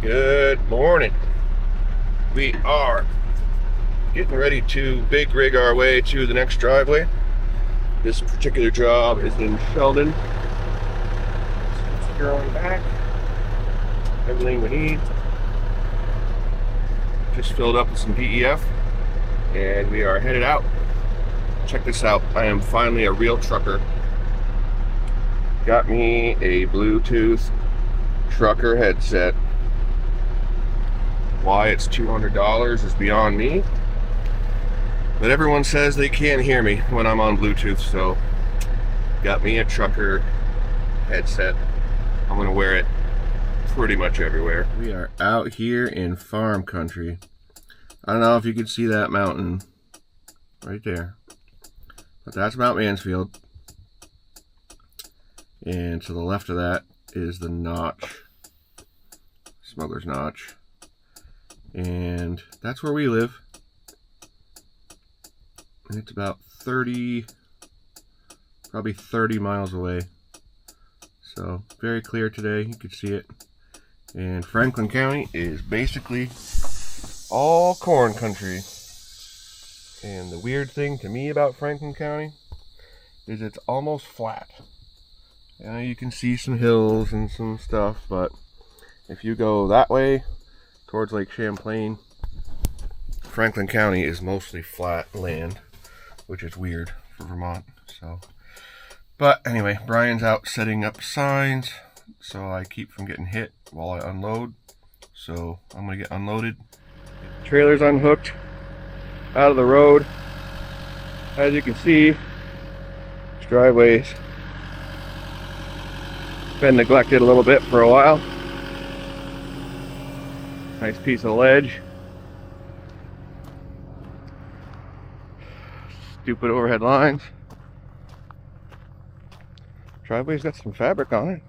Good morning. We are getting ready to big rig our way to the next driveway. This particular job is in Sheldon. Secure on the back. Everything we need. Just filled up with some DEF and we are headed out. Check this out. I am finally a real trucker. Got me a Bluetooth trucker headset. Why it's $200 is beyond me. But everyone says they can't hear me when I'm on Bluetooth, so got me a trucker headset. I'm gonna wear it pretty much everywhere. We are out here in farm country. I don't know if you can see that mountain right there, but that's Mount Mansfield. And to the left of that is the Notch, Smuggler's Notch. And that's where we live. And it's about probably 30 miles away. So very clear today, you can see it. And Franklin County is basically all corn country. And the weird thing to me about Franklin County is it's almost flat. You can see some hills and some stuff, but if you go that way towards Lake Champlain, Franklin County is mostly flat land, which is weird for Vermont. So, but anyway, Brian's out setting up signs so I keep from getting hit while I unload. So I'm gonna get unloaded. Trailer's unhooked out of the road. As you can see, this driveway's been neglected a little bit for a while. Nice piece of ledge. Stupid overhead lines. Driveway's got some fabric on it.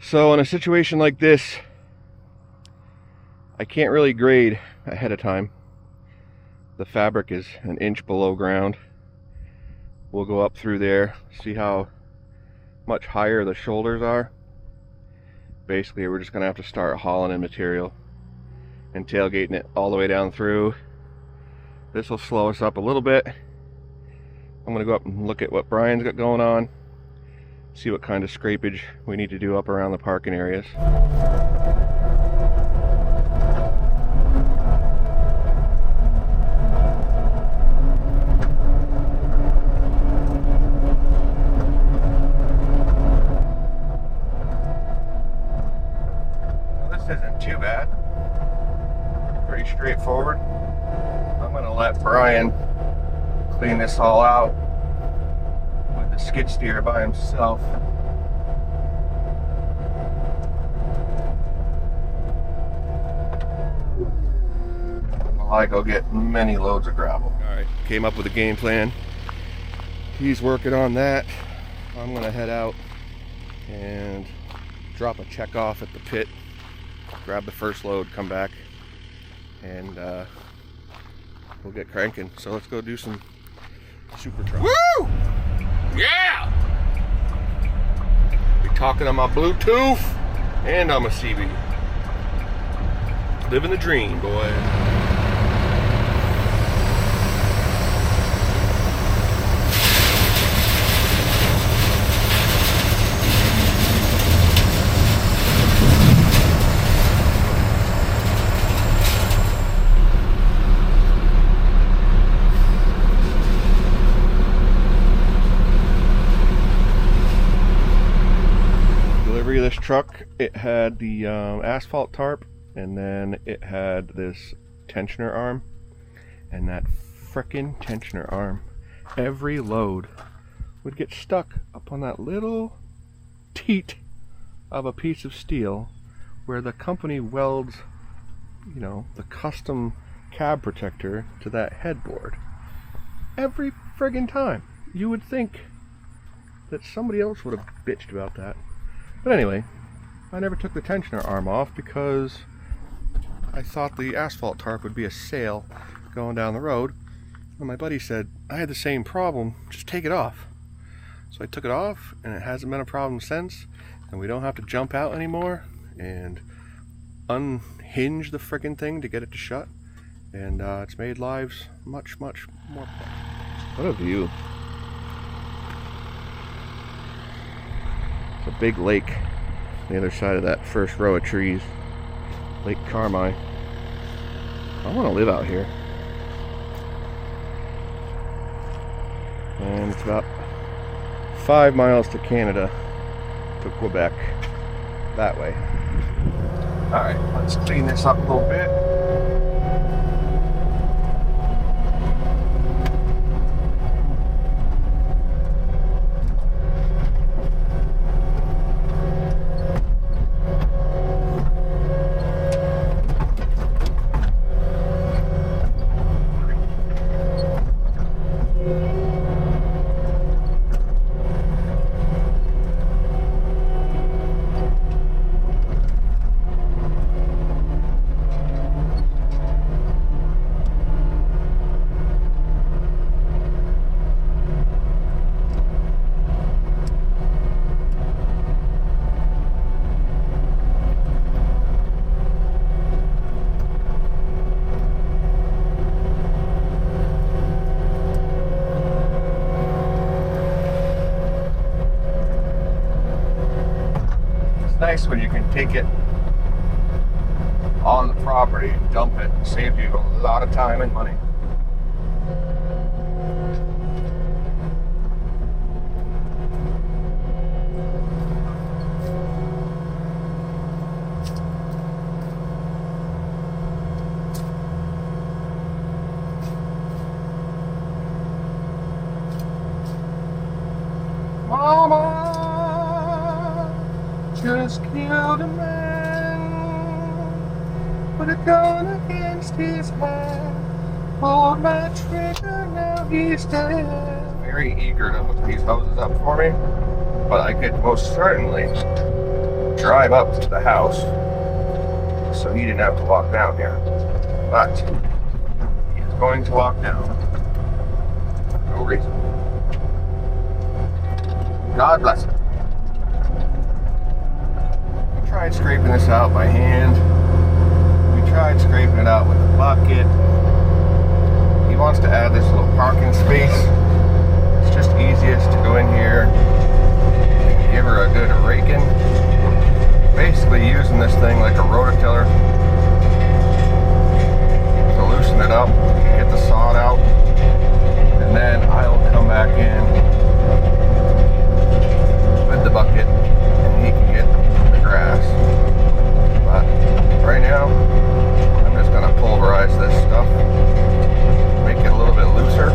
So in a situation like this, I can't really grade ahead of time. The fabric is an inch below ground. We'll go up through there, see how much higher the shoulders are. Basically, we're just gonna have to start hauling in material and tailgating it all the way down through. This will slow us up a little bit. I'm gonna go up and look at what Brian's got going on, see what kind of scrapage we need to do up around the parking areas. Isn't too bad. Pretty straightforward. I'm gonna let Brian clean this all out with the skid steer by himself. While I go get many loads of gravel. Alright, came up with a game plan. He's working on that. I'm gonna head out and drop a check off at the pit. Grab the first load, come back, and we'll get cranking. So let's go do some super truck. Woo! Yeah! Be talking on my Bluetooth and on my CB. Living the dream, boy. This truck, it had the asphalt tarp, and then it had this tensioner arm, and that frickin' tensioner arm, every load would get stuck up on that little teat of a piece of steel where the company welds, you know, the custom cab protector to that headboard. Every friggin' time. You would think that somebody else would have bitched about that. But anyway, I never took the tensioner arm off because I thought the asphalt tarp would be a sail going down the road. And my buddy said, I had the same problem, just take it off. So I took it off, and it hasn't been a problem since, and we don't have to jump out anymore and unhinge the friggin' thing to get it to shut, and it's made lives much more pleasant. What a view. It's a big lake on the other side of that first row of trees. Lake Carmine. I want to live out here. And it's about 5 miles to Canada, to Quebec, that way. Alright, let's clean this up a little bit. Nice when you can take it on the property and dump it. Save you a lot of time and money. Mama just killed a man, put a gun against his head, pulled my trigger, now he's dead. Very eager to hook these hoses up for me, but I could most certainly drive up to the house so he didn't have to walk down here. But he's going to walk down. No reason. God bless him. Tried scraping this out by hand. We tried scraping it out with a bucket. He wants to add this little parking space. It's just easiest to go in here and give her a good raking. Basically using this thing like a rototiller to loosen it up, get the sod out, and then I'll come back in with the bucket and he can get grass. But right now I'm just going to pulverize this stuff, make it a little bit looser,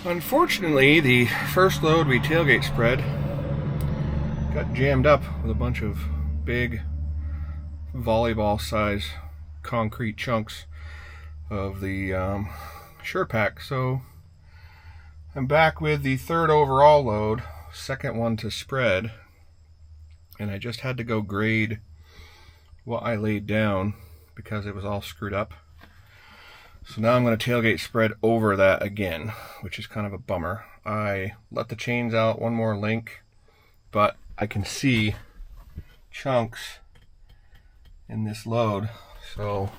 Unfortunately, the first load we tailgate spread got jammed up with a bunch of big volleyball size concrete chunks of the sure pack. So I'm back with the third overall load, second one to spread, and I just had to go grade what I laid down because it was all screwed up. So now I'm going to tailgate spread over that again, which is kind of a bummer. I let the chains out one more link, but I can see chunks in this load, so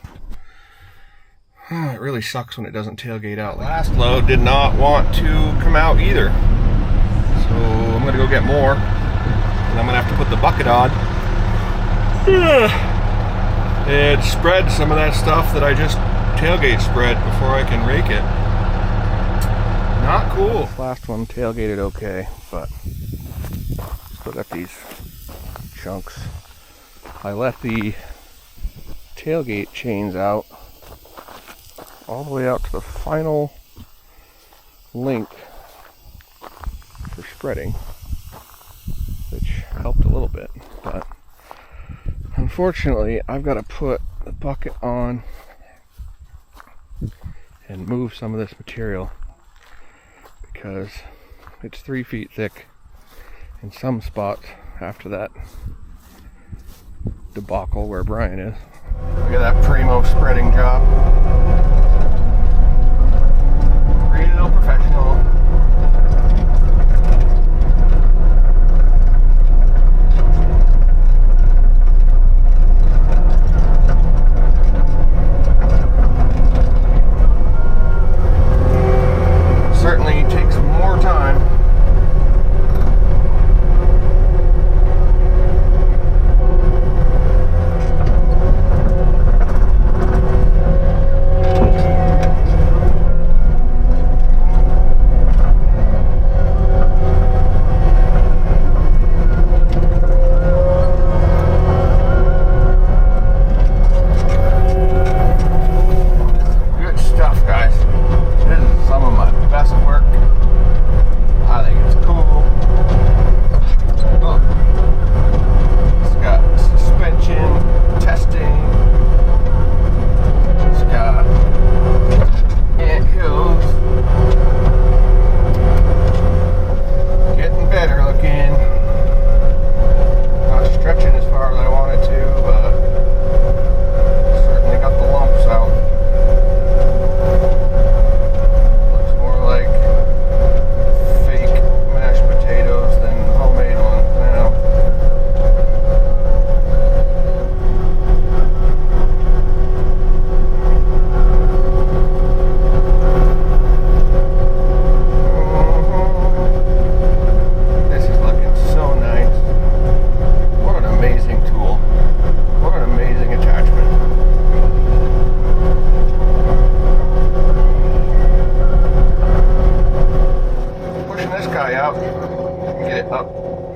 it really sucks when it doesn't tailgate out. Last load did not want to come out either, so I'm going to go get more, and I'm going to have to put the bucket on and spread some of that stuff that I just tailgate spread before I can rake it. Not cool. This last one tailgated okay, but still got these chunks. I let the tailgate chains out all the way out to the final link for spreading, which helped a little bit, but unfortunately I've got to put the bucket on and move some of this material because it's 3 feet thick in some spots after that debacle where Brian is. Look at that primo spreading job. Real professional. Certainly takes more time.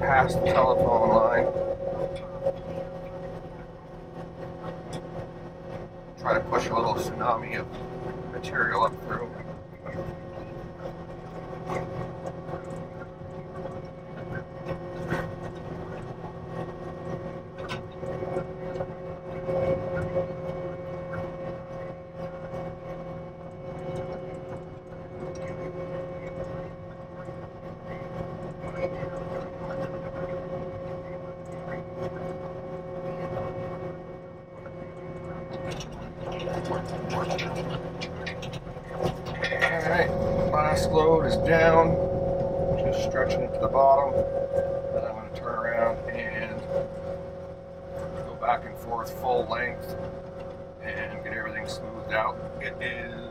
Past the telephone line. Try to push a little tsunami of material up through. Alright, last load is down, just stretching it to the bottom. Then I'm going to turn around and go back and forth full length and get everything smoothed out. It is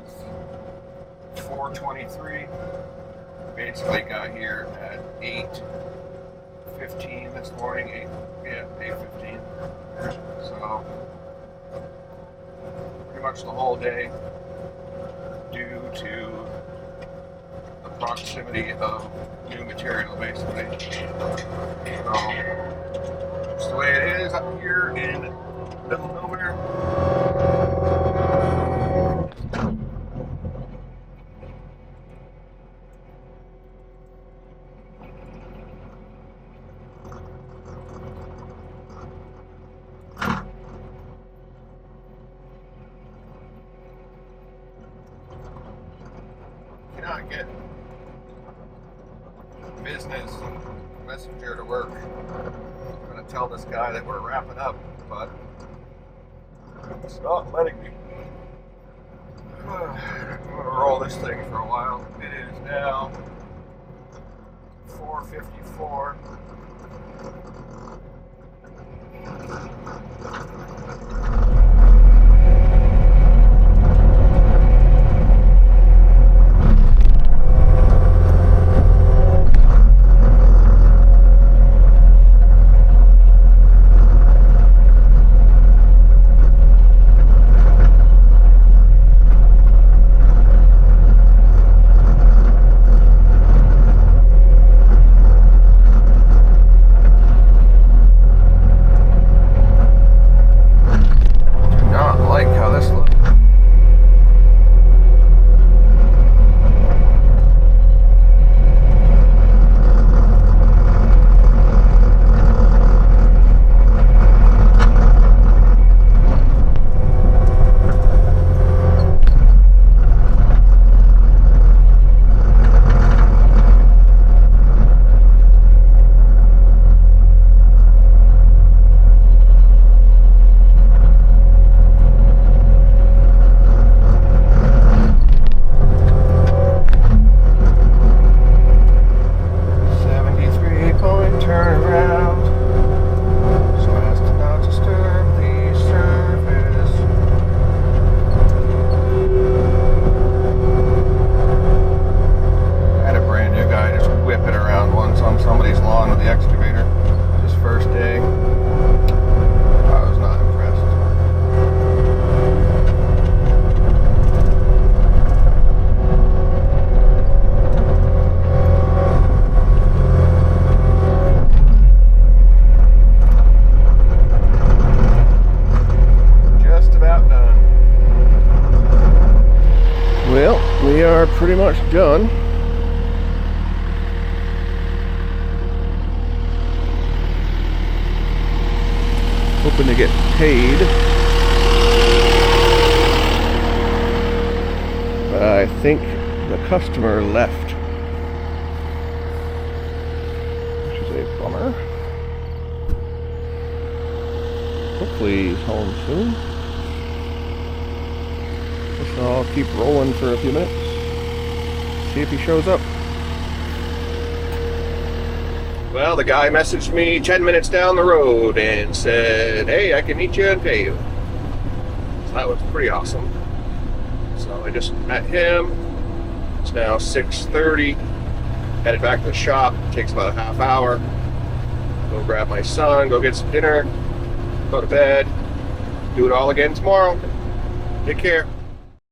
4:23. Basically got here at 8:15 this morning. 8:15. So pretty much the whole day, due to the proximity of new material, basically. So it's the way it is up here in the middle of nowhere. cannot get business messenger to work. I'm going to tell this guy that we're wrapping up, but it's not letting me. I'm going to roll this thing for a while. It is now 4:54. Well, we are pretty much done. Hoping to get paid. But I think the customer left, which is a bummer. Hopefully he's home soon. So I'll keep rolling for a few minutes, see if he shows up. Well, the guy messaged me 10 minutes down the road and said, hey, I can meet you and pay you. So that was pretty awesome. So I just met him. It's now 6:30. Headed back to the shop. It takes about a half hour. Go grab my son, go get some dinner, go to bed, do it all again tomorrow. Take care.